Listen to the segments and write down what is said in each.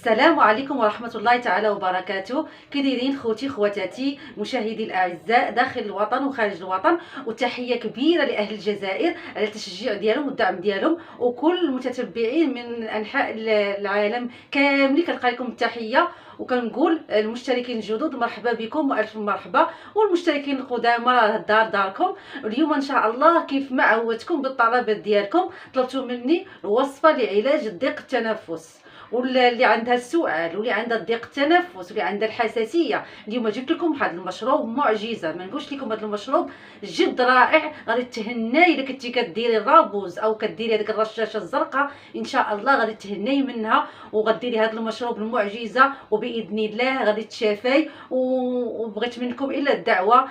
السلام عليكم ورحمة الله تعالى وبركاته. كي دايرين خوتي خواتاتي مشاهدي الأعزاء داخل الوطن وخارج الوطن، وتحية كبيرة لأهل الجزائر على التشجيع ديالهم والدعم ديالهم، وكل المتتبعين من أنحاء العالم كامل كنلقى لكم التحية. وكنقول المشتركين الجدد مرحبا بكم والف مرحبا، والمشتركين القدامى راه الدار داركم. اليوم ان شاء الله كيف ما عودتكم بالطلبات ديالكم طلبتوا مني وصفه لعلاج ضيق التنفس، واللي عندها السؤال واللي عندها ضيق التنفس واللي عندها الحساسيه. اليوم جبت لكم هذا المشروب معجزه، ما نقولش لكم هذا المشروب جد رائع. غادي تهناي الا كنتي كديري الرابوز او كديري هذيك الرشاشه الزرقاء، ان شاء الله غادي تهناي منها وغديري هذا المشروب المعجزه، وباذن الله غادي تشافي. وبغيت منكم الا الدعوه،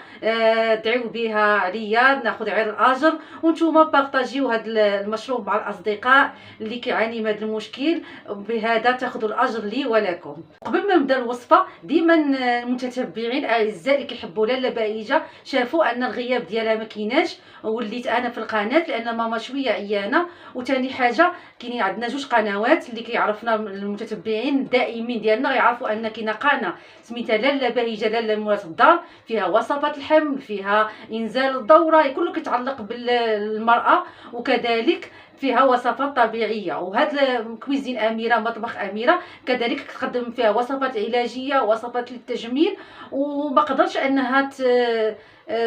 دعيو بها عليا ناخذ غير الاجر، وانتم بارطاجيو هذا المشروب مع الاصدقاء اللي كيعاني من هذا المشكل، بهذا تاخذوا الاجر لي ولكم. قبل ما نبدا الوصفه، ديما المتتبعين الاعزاء اللي كيحبوا لاله بهيجه شافوا ان الغياب ديالها ما كيناش، وليت انا في القناه لان ماما شويه عيانه. وثاني حاجه كاينين عندنا جوج قنوات اللي كيعرفنا المتتبعين الدائمين ديالنا يعرفوا ان كاينه قناه سميتها لاله بهيجه لاله مولات الدار، فيها وصفات الحمل، فيها انزال الدوره، كله كيتعلق بالمراه، وكذلك فيها وصفات طبيعيه. وهاد كويزين اميره مطبخ اميره كذلك تقدم فيها وصفات علاجيه ووصفات للتجميل، وما قدرش انها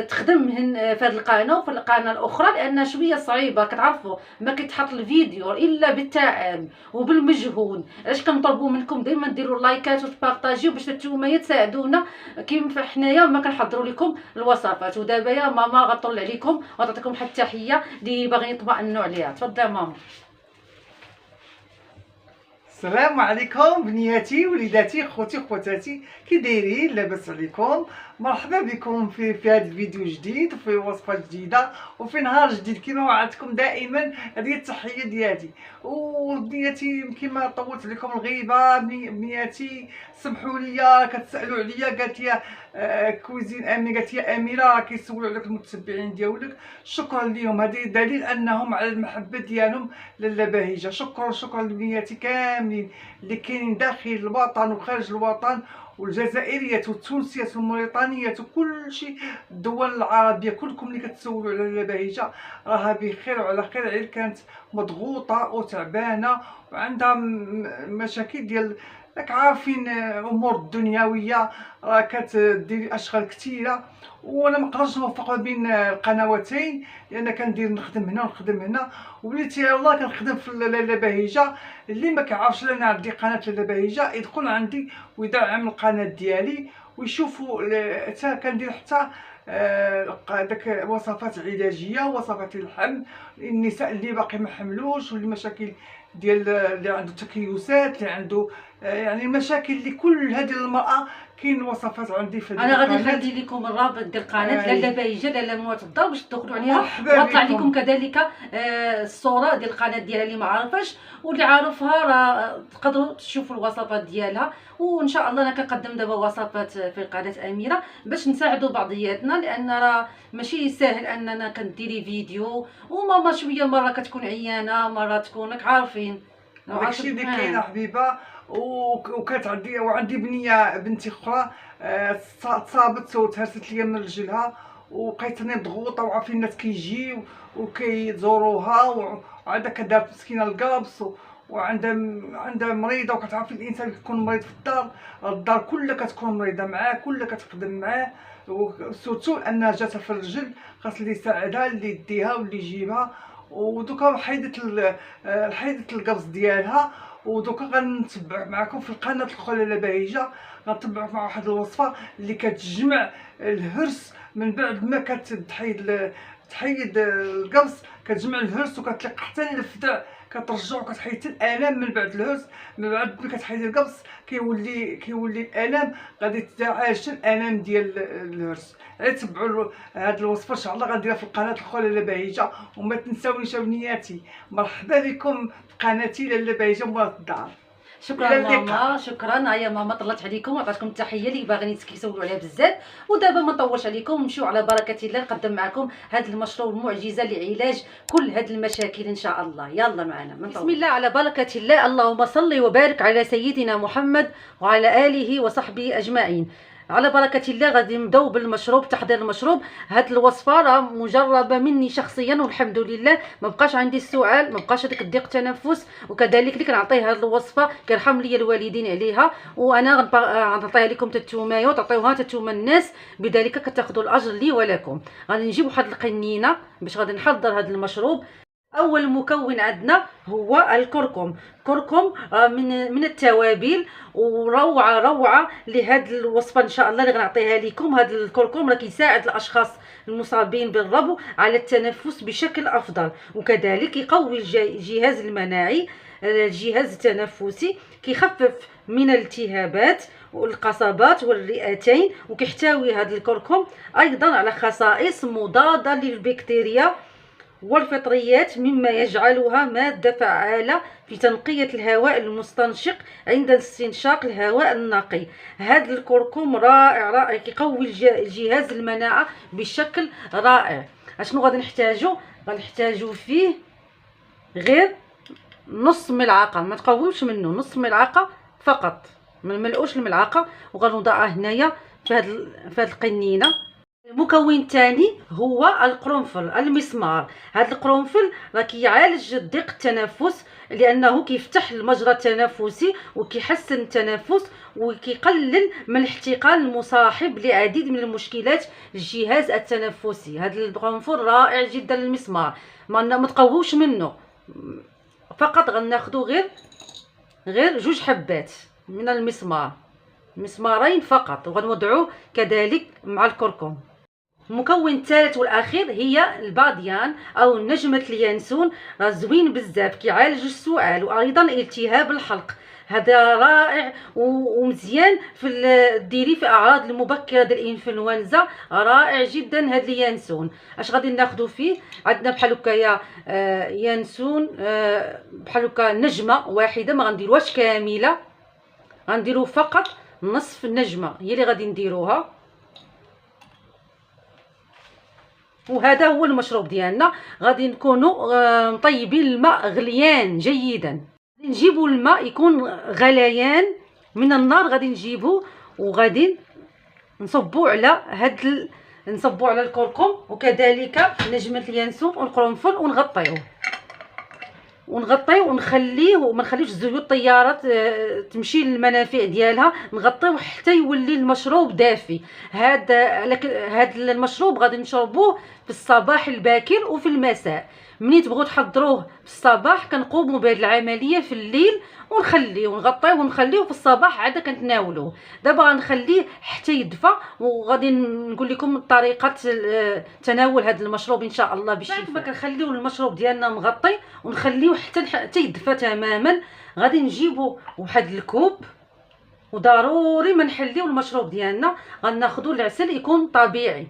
تخدم في هذه القناه وفي القناه الاخرى لانها شويه صعيبه. كتعرفوا ما كيتحط الفيديو الا بالتعب وبالمجهود. علاش كنطلبوا منكم دائما ديروا اللايكات وتبارطاجيو باش نتوما تساعدونا كيف حنايا ما كنحضروا لكم الوصفات. ودابا يا ماما غطول عليكم وغتعطيكم واحد التحيه اللي باغيين يطمئنوا عليها. تفضل يا ماما. السلام عليكم بنياتي وليداتي خوتي خواتاتي، كي دايرين؟ لاباس عليكم؟ مرحبا بكم في هذا الفيديو جديد وفي وصفه جديده وفي نهار جديد. كما وعدتكم دائما هذه التحيه ديالي. وبنياتي كما طولت عليكم الغيبه، بنياتي سمحوا لي، كتسالوا عليا، قالت لي كويزين امي، قالت لي اميره كيسولوا عليك المتتبعين ديالك. شكرا لهم، هذه دليل انهم على المحبه ديالهم لاله بهيجه. شكرا لبنياتي كاملين اللي كاينين داخل الوطن وخارج الوطن، والجزائريات والتونسيات والموريتانيات وكل شيء الدول العربيه، كلكم اللي كتسولوا على لاله بهيجه راها بخير وعلى خير. عيل كانت مضغوطه وتعبانه وعندها مشاكل ديال راك عارفين امور الدنيويه، راه كتدير اشغال كثيره، وانا ما نقدرش نوفق ما بين القنواتين لان كندير نخدم هنا ونخدم هنا. وليت يلاه كنخدم في لاله بهيجه. اللي ما كيعرفش انا عندي قناه لاله بهيجه يدخل عندي ويدعم القناه ديالي ويشوفوا حتى كندير حتى داك وصفات علاجيه، وصفات الحمل النساء اللي باقي ما حملوش، واللي مشاكل ديال اللي عنده تكيسات، اللي عنده يعني المشاكل لكل هذه المراه. كاين وصفات عندي في انا غادي نخلي لكم الرابط ديال القناه لاله بهيجه لاله موات الدار باش تدخلوا عليها، وطلع لكم كذلك الصوره ديال القناه ديالها اللي ما عارفاش، واللي عارفها راه تقدروا تشوفوا الوصفات ديالها. وان شاء الله انا كنقدم دابا وصفات في قناه اميره باش نساعدوا بعضياتنا، لان راه ماشي ساهل اننا كنديري فيديو، وماما شويه مره كتكون عيانه مره تكون راك عارفين. داكشي اللي كاين حبيبه. وكانت عندي بنتي اخرى تصابت وتهرست ليا من رجلها، وبقيت مضغوطه، وعارفين الناس كيجيو وكيزوروها، وعندها كدارت مسكينه القابص، وعندها مريضه. وكتعرفي الانسان كيكون مريض في الدار كلها كتكون مريضه معاه، كلها كتخدم معاه، وسورتو انها جاتها في الرجل، خاص اللي يساعدها، اللي يديها واللي يجيبها. ودوكا حيدت القبض ديالها. ودوكا غنتبع معكم في القناه الاخرى لاله بهيجه، غنتبع مع واحد الوصفه اللي كتجمع الهرس من بعد ما تحيد القبص، كتجمع الهرس وكتلق حتى الفدع، كترجع وكتحيد حتى الالام من بعد الهرس. من بعد ما كتحيد القبص كيولي الالام، غادي تعالج حتى الالام ديال الهرس. تبعوا هاد الوصفه ان شاء الله غنديرها في القناه الاخرى لاله بهيجه. وما تنساونيش بنياتي، مرحبا بكم في قناتي لاله بهيجه مولات الدار. شكرا إلى اللقاء. ماما، شكرا. هيا ماما طلعت عليكم وعطاتكم التحيه اللي باغيين كيسولوا عليها بزاف. ودابا ما نطولش عليكم، نمشيو على بركه الله نقدم معكم هذا المشروب المعجزه لعلاج كل هذه المشاكل ان شاء الله. يلا معنا بسم الله على بركه الله. اللهم صل وبارك على سيدنا محمد وعلى اله وصحبه اجمعين. على بركه الله غادي نبداو بالمشروب، تحضير المشروب. هاد الوصفه راه مجربه مني شخصيا والحمد لله، ما بقاش عندي السؤال، ما بقاش هذاك الضيق التنفس. وكذلك اللي كنعطيه هاد الوصفه كيرحم لي الوالدين عليها، وانا غنعطيها لكم تتومايه وتعطيوها تتوما الناس، بذلك كتاخذوا الاجر لي ولكم. غادي نجيب واحد القنينه باش غادي نحضر هاد المشروب. اول مكون عندنا هو الكركم. كركم من التوابل، وروعه روعه لهاد الوصفه ان شاء الله اللي غنعطيها لكم. هاد الكركم راه كيساعد الاشخاص المصابين بالربو على التنفس بشكل افضل، وكذلك يقوي الجهاز المناعي، الجهاز التنفسي، كيخفف من الالتهابات والقصبات والرئتين. وكيحتوي هذا الكركم ايضا على خصائص مضاده للبكتيريا والفطريات، مما يجعلها مادة فعالة في تنقية الهواء المستنشق عند استنشاق الهواء النقي. هذا الكركم رائع رائع، كيقوي الجهاز المناعة بشكل رائع. اشنو غادي نحتاجو؟ غنحتاجو فيه غير نص ملعقة، ما تقويوش منه، نص ملعقة فقط، ما نملؤوش الملعقة. وغنوضعها هنايا في هاد القنينة. المكون الثاني هو القرنفل المسمار. هذا القرنفل راه كيعالج ضيق التنفس، لانه كيفتح المجرى التنفسي وكيحسن التنفس وكيقلل من الاحتقان المصاحب لعديد من المشكلات الجهاز التنفسي. هذا القرنفل رائع جدا. المسمار ما تقووش منه، فقط غناخذوا غير 2 حبات من المسمار، مسمارين فقط، وغنوضعوه كذلك مع الكركم. المكون الثالث والاخير هي الباديان او نجمه اليانسون. راه زوين بزاف، كيعالج السعال وايضا التهاب الحلق. هذا رائع ومزيان ديري في اعراض المبكره ديال الانفلونزا، رائع جدا هذا اليانسون. اش غادي ناخذوا فيه؟ عندنا بحال هكايا يانسون، بحال هكا نجمه واحده، ما غنديروهاش كامله، غنديروا فقط نصف النجمه هي اللي غادي نديروها. وهذا هو المشروب ديالنا. غادي نكونوا مطيبين الماء غليان جيدا. نجيبوا الماء يكون غليان من النار، غادي نجيبوه وغادي نصبوا على نصبوا على الكركم وكذلك نجمه اليانسون والقرنفل، ونغطيه ونخليه، ما نخليوش زيوت الطيارات تمشي للمنافع ديالها، نغطيه حتى يولي المشروب دافي. هذا المشروب غادي نشربوه في الصباح الباكر وفي المساء. منين تبغوا تحضروه في الصباح كنقوموا بهذه العمليه في الليل ونخليه ونغطيه ونخليه في الصباح عاد كنتناولوه. دابا غنخليه حتى يدفى وغادي نقول لكم طريقه تناول هذا المشروب ان شاء الله بالشفاء. بعد ما كنخليو المشروب ديالنا مغطي ونخليوه حتى يدفى تماما، غادي نجيبوا واحد الكوب، وضروري ما نحليو المشروب ديالنا. غناخذوا العسل يكون طبيعي،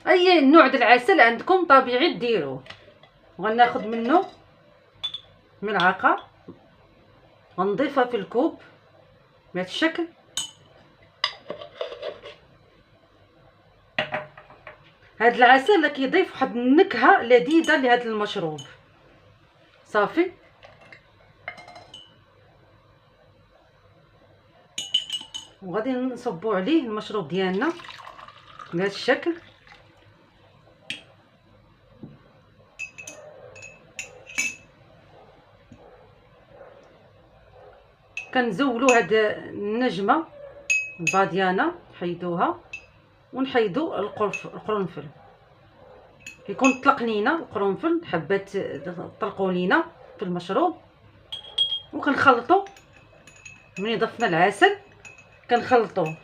اي نوع ديال العسل عندكم طبيعي ديروه. وغناخذ منه ملعقه، غنضيفها في الكوب بهذا الشكل. هذا العسل اللي كيضيف واحد النكهه لذيذه لهذا المشروب. صافي، وغادي نصبوا عليه المشروب ديالنا بهذا الشكل. كنزولوا هاد النجمه الباديانه، نحيدوها ونحيدوا القرنفل. كيكون طلق لينا القرنفل، حبات طلقوا لينا في المشروب. وكنخلطوا، ملي ضفنا العسل كنخلطوه.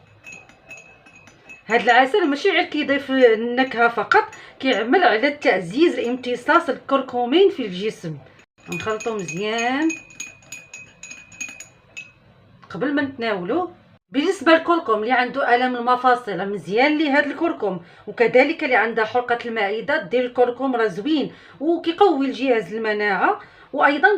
هاد العسل ماشي غير كيضيف النكهه فقط، كيعمل على تعزيز امتصاص الكركمين في الجسم. نخلطوا مزيان قبل ما نتناولوه. بالنسبه للكركم اللي عنده الم المفاصل مزيان ليه هذا الكركم، وكذلك اللي عندها حرقه المعده دير الكركم راه زوين وكيقوي الجهاز المناعه وايضا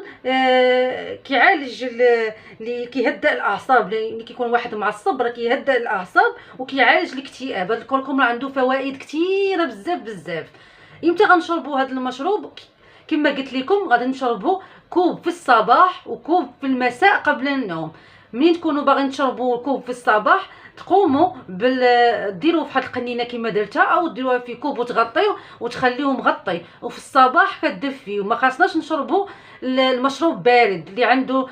كيعالج اللي كيهدأ الاعصاب. اللي كيكون واحد معصب راه كيهدأ الاعصاب وكيعالج الاكتئاب. هذا الكركم راه عنده فوائد كثيره بزاف. امتى غنشربوا هذا المشروب؟ كما قلت لكم غادي نشربوا كوب في الصباح وكوب في المساء قبل النوم. منين تكونوا باغيين تشربوا كوب في الصباح تقوموا ديروه في واحد القنينه كما درتها، او ديروها في كوب وتغطيوه وتخليوه مغطي، وفي الصباح كتدفيو. ما خاصناش نشربوا المشروب بارد. اللي عنده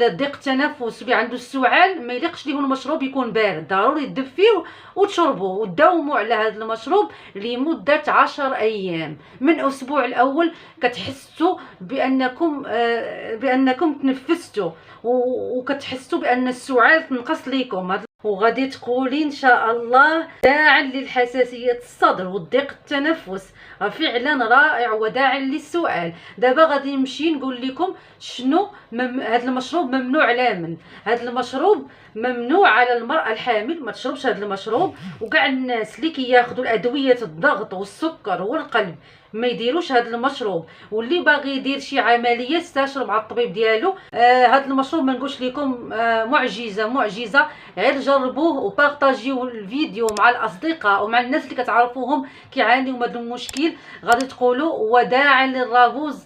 ضيق التنفس، اللي عنده السعال، ما يليقش ليه المشروب يكون بارد. ضروري تدفيوه وتشربوه وتداوموا على هذا المشروب لمده 10 ايام. من الاسبوع الاول كتحسوا بانكم تنفستوا وكتحسوا بان السعال تنقص ليكم. وغادي تقولي ان شاء الله داعا للحساسيه الصدر والضيق التنفس فعلا رائع وداعا للسؤال. دابا غادي نمشي نقول لكم شنو هذا المشروب ممنوع على من. هذا المشروب ممنوع على المراه الحامل، ما تشربش هذا المشروب. وكاع الناس اللي كياخذوا الادويه الضغط والسكر والقلب ما يديروش هذا المشروب. واللي باغي يدير شي عمليه يستشر مع الطبيب ديالو. هذا المشروب ما نقولش لكم معجزه. غير جربوه وبارطاجيو الفيديو مع الاصدقاء ومع الناس اللي كتعرفوهم كيعانيوا من هذا المشكل. غادي تقولوا وداعا للرابوز.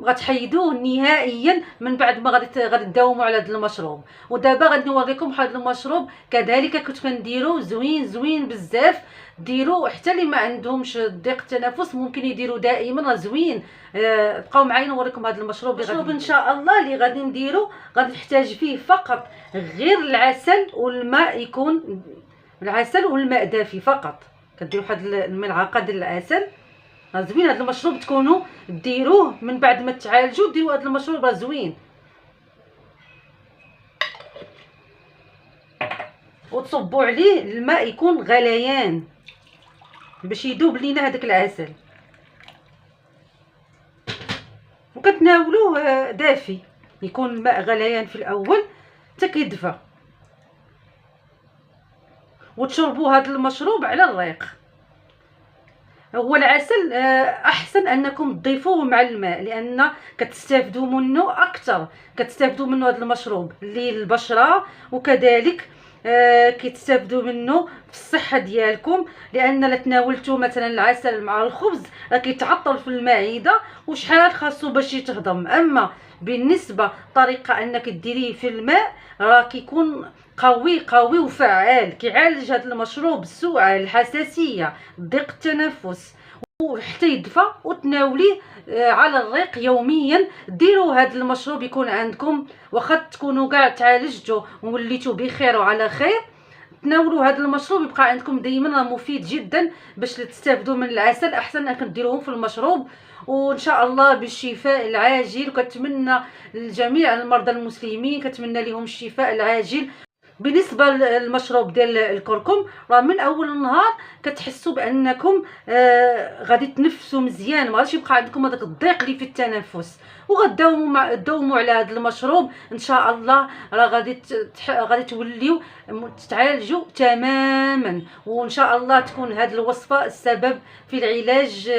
غتحيدوه نهائيا من بعد ما غادي تداوموا على هذا المشروب. ودابا غادي نوريكم هذا المشروب كذلك كنت كنديرو زوين بزاف. ديروا حتى اللي ما عندهمش ضيق التنفس ممكن يديروا دائما، راه زوين. بقاو معايا نوريكم هذا المشروب ان شاء الله اللي غادي نديرو. غادي نحتاج فيه فقط غير العسل والماء، يكون العسل والماء دافي فقط. كديروا واحد الملعقه ديال العسل. زوين هذا المشروب تكونوا ديروه من بعد ما تعالجوا. ديروا هذا المشروب راه زوين. وتصبوا عليه الماء يكون غليان باش يذوب لينا هذاك العسل، وكتناولوه دافي. يكون الماء غليان في الاول حتى كيدفى، وتشربوا هذا المشروب على الريق. هو العسل احسن انكم تضيفوه مع الماء لان كتستافدوا منه اكثر. كتستافدوا منه هذا المشروب للبشره، وكذلك كيتستافدوا منه في الصحه ديالكم. لان لا تناولتوا مثلا العسل مع الخبز راه كيتعطل في المعده وشحال خاصو باش يتهضم. اما بالنسبه طريقه انك ديريه في الماء راه كيكون قوي وفعال. كيعالج هذا المشروب السعال، الحساسيه، ضيق التنفس، وحتى يدفى. وتناوليه على الريق يوميا. ديروا هذا المشروب يكون عندكم، واخا تكونوا كاع تعالجتوا ووليتوا بخير وعلى خير. تناولوا هذا المشروب يبقى عندكم دائما، مفيد جدا باش تستافدوا من العسل. احسن انكم ديروه في المشروب. وان شاء الله بالشفاء العاجل. وكتمنى لجميع المرضى المسلمين كتمنى لهم الشفاء العاجل. بالنسبه للمشروب ديال الكركم راه من اول النهار كتحسوا بانكم غادي تنفسوا مزيان، ما غاديش يبقى عندكم هذاك الضيق اللي في التنفس. وغتداوموا على هذا المشروب ان شاء الله. راه غادي توليو تتعالجوا تماما. وان شاء الله تكون هذه الوصفه السبب في العلاج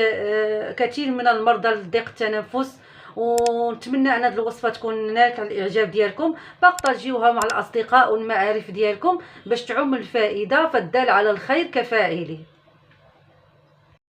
كثير من المرضى لضيق التنفس. ونتمنى ان هذه الوصفه تكون نالت على الاعجاب ديالكم. بارطاجيوها مع الاصدقاء والمعارف ديالكم باش تعم الفائده. فالدال على الخير كفاعله.